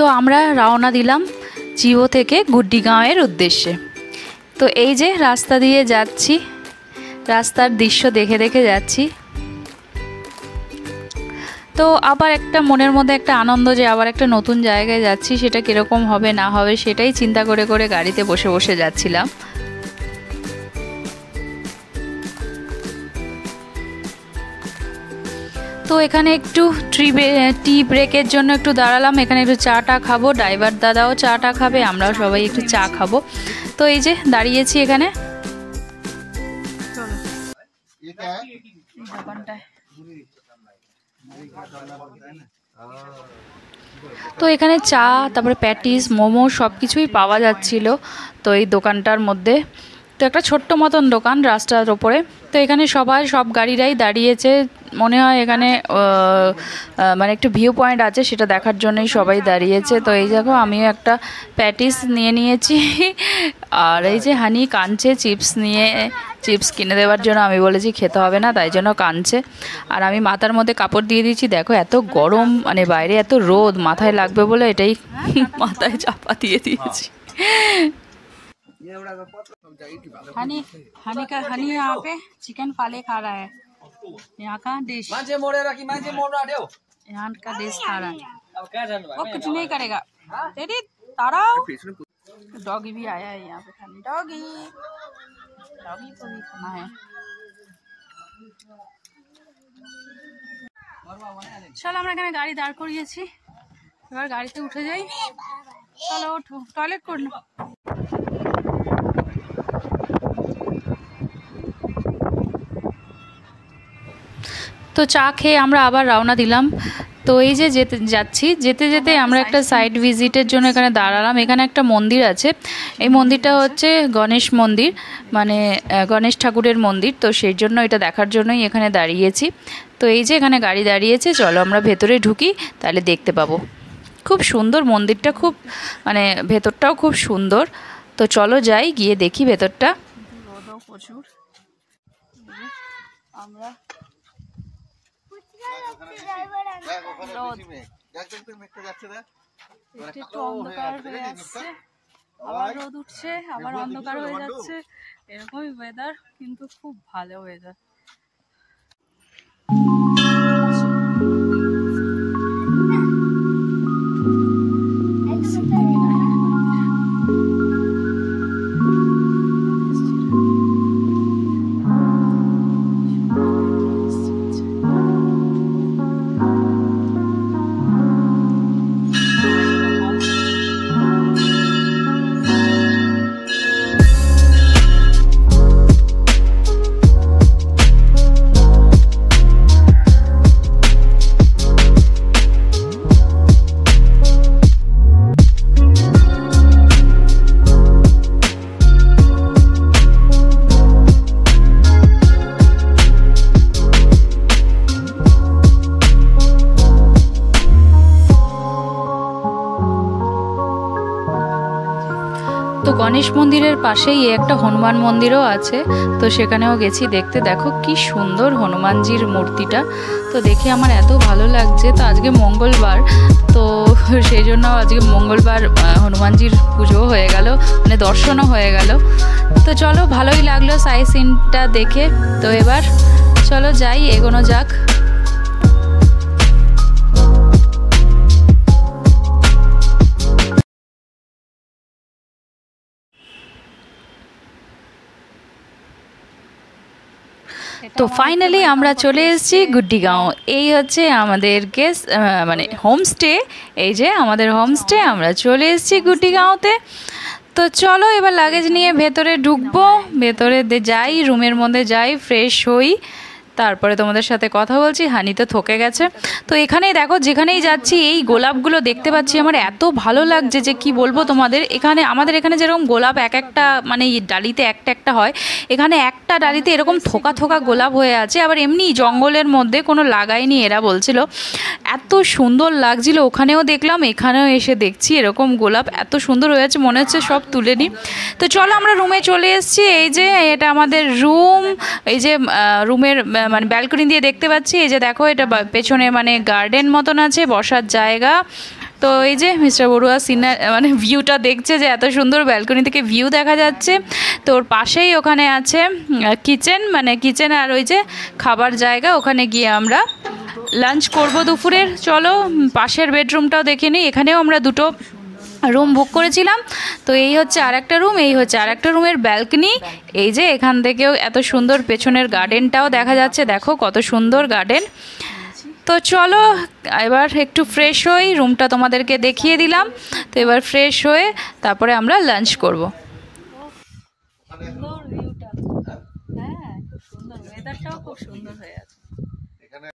তো আমরা রওনা দিলাম জিও থেকে গুড্ডিগাঁওয়ের উদ্দেশ্যে। তো এই যে রাস্তা দিয়ে যাচ্ছি, রাস্তার দৃশ্য দেখে দেখে যাচ্ছি। তো আবার একটা মনের মধ্যে একটা আনন্দ যে আবার একটা নতুন জায়গায় যাচ্ছি, সেটা কীরকম হবে না হবে সেটাই চিন্তা করে করে গাড়িতে বসে বসে যাচ্ছিলাম। তো এখানে একটু টি ব্রেকের জন্য একটু দাঁড়ালাম, এখানে একটু চাটা খাবো, ড্রাইভার দাদাও চাটা খাবে, আমরাও সবাই একটু চা খাবো। তো এই যে দাঁড়িয়েছি এখানে দোকানটায়। তো এখানে চা, তারপরে প্যাটিস, মোমো সব কিছুই পাওয়া যাচ্ছিল তো এই দোকানটার মধ্যে। তো একটা ছোট্ট মতন দোকান রাস্তার ওপরে। তো এখানে সব গাড়িরাই দাঁড়িয়েছে, মনে হয় এখানে মানে একটু ভিউ পয়েন্ট আছে, সেটা দেখার জন্যই সবাই দাঁড়িয়েছে। তো এই দেখো আমিও একটা প্যাটিস নিয়ে নিয়েছি, আর এই যে হানি কাঁদছে চিপস কিনে দেওয়ার জন্য। আমি বলেছি খেতে হবে না, তাই জন্য কাঁদছে। আর আমি মাথার মধ্যে কাপড় দিয়ে দিয়েছি, দেখো এত গরম, মানে বাইরে এত রোদ, মাথায় লাগবে বলে এটাই মাথায় চাপা দিয়ে দিয়েছি। हनी यहाँ पे चिकन फाले खा रहा है, यहाँ का डिश, यहाँ का डिश खा रहा है। वो कुछ नहीं करेगा तेरी तारा। डॉगी भी आया है यहाँ पे खाने, डॉगी को भी खाना है। चलो আমরা এখানে গাড়ি দাঁড় করিয়েছি, এবার গাড়িতে উঠে যাই। চলো ওঠো, টয়লেট করো। তো চা খেয়ে আমরা আবার রওনা দিলাম। তো এই যে যেতে যেতে আমরা একটা সাইড ভিজিটের জন্য এখানে দাঁড়ালাম। এখানে একটা মন্দির আছে, এই মন্দিরটা হচ্ছে গণেশ মন্দির, মানে গণেশ ঠাকুরের মন্দির। তো সেই জন্য এটা দেখার জন্যই এখানে দাঁড়িয়েছি। তো এই যে এখানে গাড়ি দাঁড়িয়েছে, চলো আমরা ভেতরে ঢুকি, তাহলে দেখতে পাবো। খুব সুন্দর মন্দিরটা, খুব মানে ভেতরটাও খুব সুন্দর। তো চলো যাই, গিয়ে দেখি ভেতরটা। প্রচুর আমরা একটু অন্ধকার হয়ে আসছে, আবার রোদ উঠছে, আবার অন্ধকার হয়ে যাচ্ছে, এরকমই ওয়েদার, কিন্তু খুব ভালো ওয়েদার। তো গণেশ মন্দিরের পাশেই একটা হনুমান মন্দিরও আছে, তো সেখানেও গেছি দেখতে। দেখো কি সুন্দর হনুমানজির মূর্তিটা, তো দেখে আমার এত ভালো লাগছে। তো আজকে মঙ্গলবার, তো সেই জন্য আজকে মঙ্গলবার হনুমানজির পুজোও হয়ে গেল, মানে দর্শনও হয়ে গেল। তো চলো, ভালোই লাগলো সাইট সিনটা দেখে। তো এবার চলো যাই, এগোনো যাক। তো ফাইনালি আমরা চলে এসেছি গুড্ডিগাঁও। এই হচ্ছে আমাদের গেস্ট, মানে হোমস্টে। এই যে আমাদের হোমস্টে, আমরা চলে এসেছি গুড্ডিগাঁওতে। তো চলো এবার লাগেজ নিয়ে ভেতরে ঢুকবো, ভেতরে যাই, রুমের মধ্যে যাই, ফ্রেশ হই, তারপরে তোমাদের সাথে কথা বলছি। হানি তো থকে গেছে। তো এখানেই দেখো, যেখানেই যাচ্ছি এই গোলাপগুলো দেখতে পাচ্ছি, আমার এত ভালো লাগছে যে কি বলবো তোমাদের। এখানে আমাদের এখানে যেরকম গোলাপ এক একটা মানে ডালিতে একটা একটা হয়, এখানে একটা ডালিতে এরকম থোকা থোকা গোলাপ হয়ে আছে। আবার এমনি জঙ্গলের মধ্যে কোনো লাগায়নি, এরা বলছিল। এত সুন্দর লাগছিল, ওখানেও দেখলাম, এখানেও এসে দেখছি এরকম গোলাপ এত সুন্দর হয়ে আছে, মনে হচ্ছে সব তুলে নিই। তো চলো আমরা রুমে চলে এসেছি। এই যে এটা আমাদের রুম, এই যে রুমের মানে ব্যালকনি দিয়ে দেখতে পাচ্ছি। এই যে দেখো, এটা পেছনে মানে গার্ডেন মতন আছে, বসার জায়গা। তো এই যে মিস্টার বড়ুয়া সিনার মানে ভিউটা দেখছে যে এত সুন্দর ব্যালকনি থেকে ভিউ দেখা যাচ্ছে। তো ওর পাশেই ওখানে আছে কিচেন, মানে কিচেন আর ওই যে খাবার জায়গা, ওখানে গিয়ে আমরা লাঞ্চ করব দুপুরের। চলো পাশের বেডরুমটাও দেখে নিই। এখানেও আমরা দুটো রুম বুক করেছিলাম। তো এই হচ্ছে আরেকটা রুম, এই হচ্ছে আরেকটা রুমের ব্যালকনি। এই যে এখান থেকেও এত সুন্দর পেছনের গার্ডেনটাও দেখা যাচ্ছে, দেখো কত সুন্দর গার্ডেন। তো চলো এবার একটু ফ্রেশ হই, রুমটা তোমাদেরকে দেখিয়ে দিলাম। তো এবার ফ্রেশ হয়ে তারপরে আমরা লাঞ্চ করব। সুন্দর ভিউটা, হ্যাঁ খুব সুন্দর, ওয়েদারটাও খুব সুন্দর হয়ে আছে।